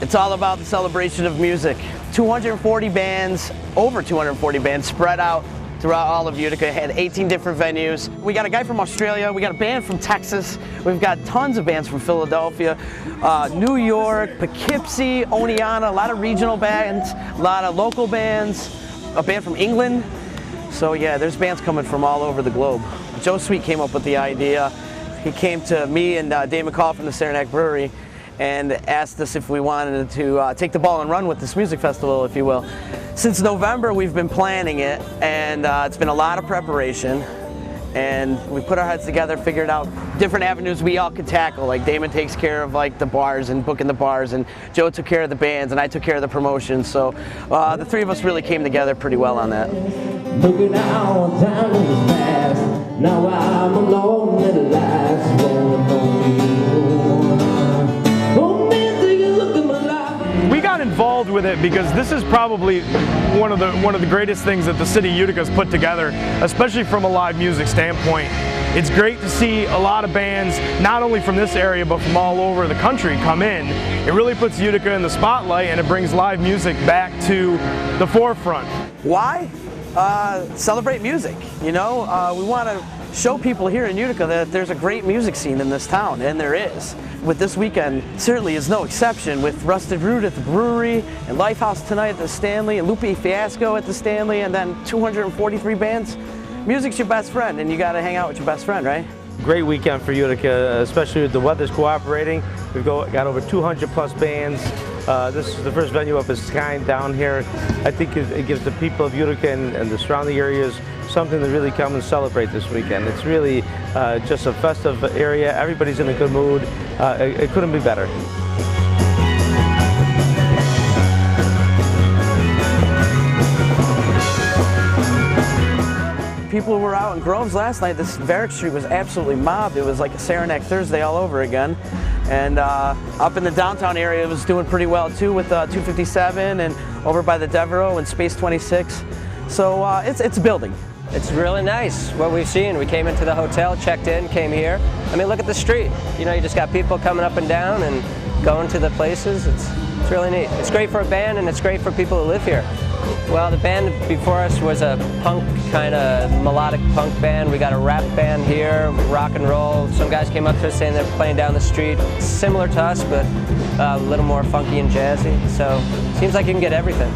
It's all about the celebration of music. 240 bands, over 240 bands spread out throughout all of Utica. Had 18 different venues. We got a guy from Australia, we got a band from Texas, we've got tons of bands from Philadelphia, New York, Poughkeepsie, Oneonta, a lot of regional bands, a lot of local bands, a band from England. So yeah, there's bands coming from all over the globe. Joe Sweet came up with the idea. He came to me and Dave McCall from the Saranac Brewery and asked us if we wanted to take the ball and run with this music festival, if you will. Since November, we've been planning it, and it's been a lot of preparation. And we put our heads together, figured out different avenues we all could tackle. Like Damon takes care of like the bars and booking the bars, and Joe took care of the bands, and I took care of the promotions. So the three of us really came together pretty well on that. Looking out, time is fast. Now I'm alone at last. We got involved with it because this is probably one of the greatest things that the city of Utica's put together, especially from a live music standpoint. It's great to see a lot of bands, not only from this area, but from all over the country come in. It really puts Utica in the spotlight, and it brings live music back to the forefront. Why? Celebrate music, you know? We want to show people here in Utica that there's a great music scene in this town, and there is. With this weekend, certainly is no exception, with Rusted Root at the brewery, and Lifehouse tonight at the Stanley, and Lupe Fiasco at the Stanley, and then 243 bands. Music's your best friend, and you gotta hang out with your best friend, right? Great weekend for Utica, especially with the weather's cooperating. We've got over 200 plus bands. This is the first venue of its kind down here. I think it gives the people of Utica and the surrounding areas something to really come and celebrate this weekend. It's really just a festive area. Everybody's in a good mood. It couldn't be better. People were out in Groves last night. This Varick Street was absolutely mobbed. It was like a Saranac Thursday all over again. And up in the downtown area, it was doing pretty well too, with 257 and over by the Devereaux and Space 26. So it's building. It's really nice what we've seen. We came into the hotel, checked in, came here. I mean, look at the street. You know, you just got people coming up and down and going to the places. It's really neat. It's great for a band, and it's great for people who live here. Well, the band before us was a punk, kind of melodic punk band. We got a rap band here, rock and roll. Some guys came up to us saying they're playing down the street. Similar to us, but a little more funky and jazzy. So, seems like you can get everything.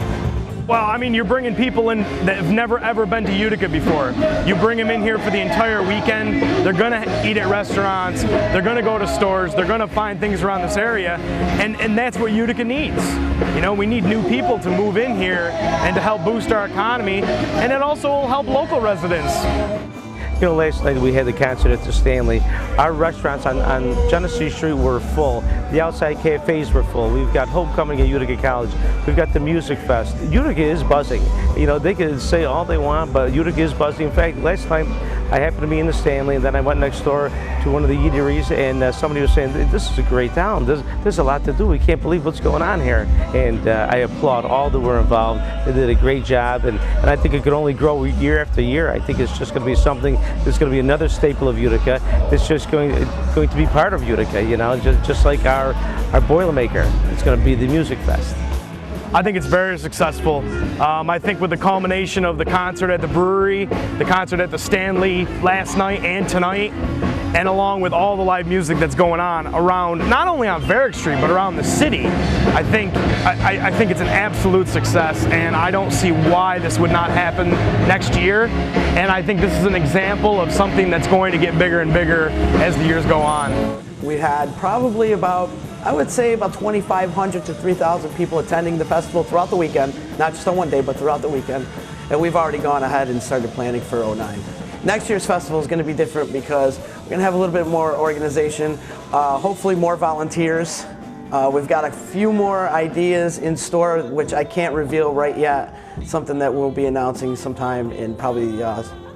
Well, I mean, you're bringing people in that have never ever been to Utica before. You bring them in here for the entire weekend. They're going to eat at restaurants. They're going to go to stores. They're going to find things around this area, and that's what Utica needs. You know, we need new people to move in here and to help boost our economy, and it also will help local residents. You know, last night we had the concert at the Stanley. Our restaurants on Genesee Street were full. The outside cafes were full. We've got homecoming at Utica College. We've got the Music Fest. Utica is buzzing. You know, they can say all they want, but Utica is buzzing. In fact, last night I happened to be in the Stanley, and then I went next door to one of the eateries, and somebody was saying, this is a great town. There's a lot to do. We can't believe what's going on here. And I applaud all that were involved. They did a great job, and I think it could only grow year after year. I think it's just going to be something that's going to be another staple of Utica. It's just going to be part of Utica, you know, just like our Boilermaker. It's going to be the Music Fest. I think it's very successful. I think with the culmination of the concert at the brewery, the concert at the Stanley last night and tonight, and along with all the live music that's going on around, not only on Varick Street, but around the city, I think it's an absolute success, and I don't see why this would not happen next year. And I think this is an example of something that's going to get bigger and bigger as the years go on. We had probably about, I would say about 2,500 to 3,000 people attending the festival throughout the weekend, not just on one day, but throughout the weekend. And we've already gone ahead and started planning for '09. Next year's festival is going to be different because we're going to have a little bit more organization, hopefully more volunteers. We've got a few more ideas in store, which I can't reveal right yet. something that we'll be announcing sometime in probably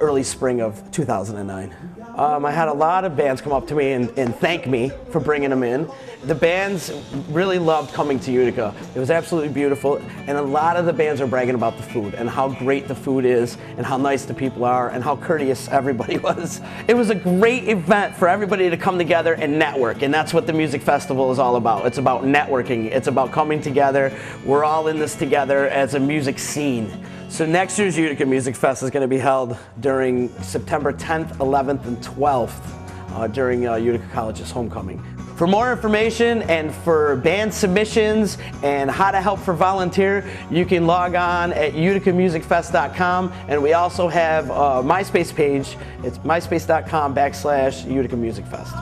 early spring of 2009. I had a lot of bands come up to me and thank me for bringing them in. The bands really loved coming to Utica. It was absolutely beautiful, and a lot of the bands are bragging about the food and how great the food is and how nice the people are and how courteous everybody was. It was a great event for everybody to come together and network, and that's what the music festival is all about. It's about networking. It's about coming together. We're all in this together as a music scene. So next year's Utica Music Fest is going to be held during September 10th, 11th, and 12th during Utica College's homecoming. For more information and for band submissions and how to help for volunteer, you can log on at uticamusicfest.com, and we also have a MySpace page. It's myspace.com/Utica Music Fest.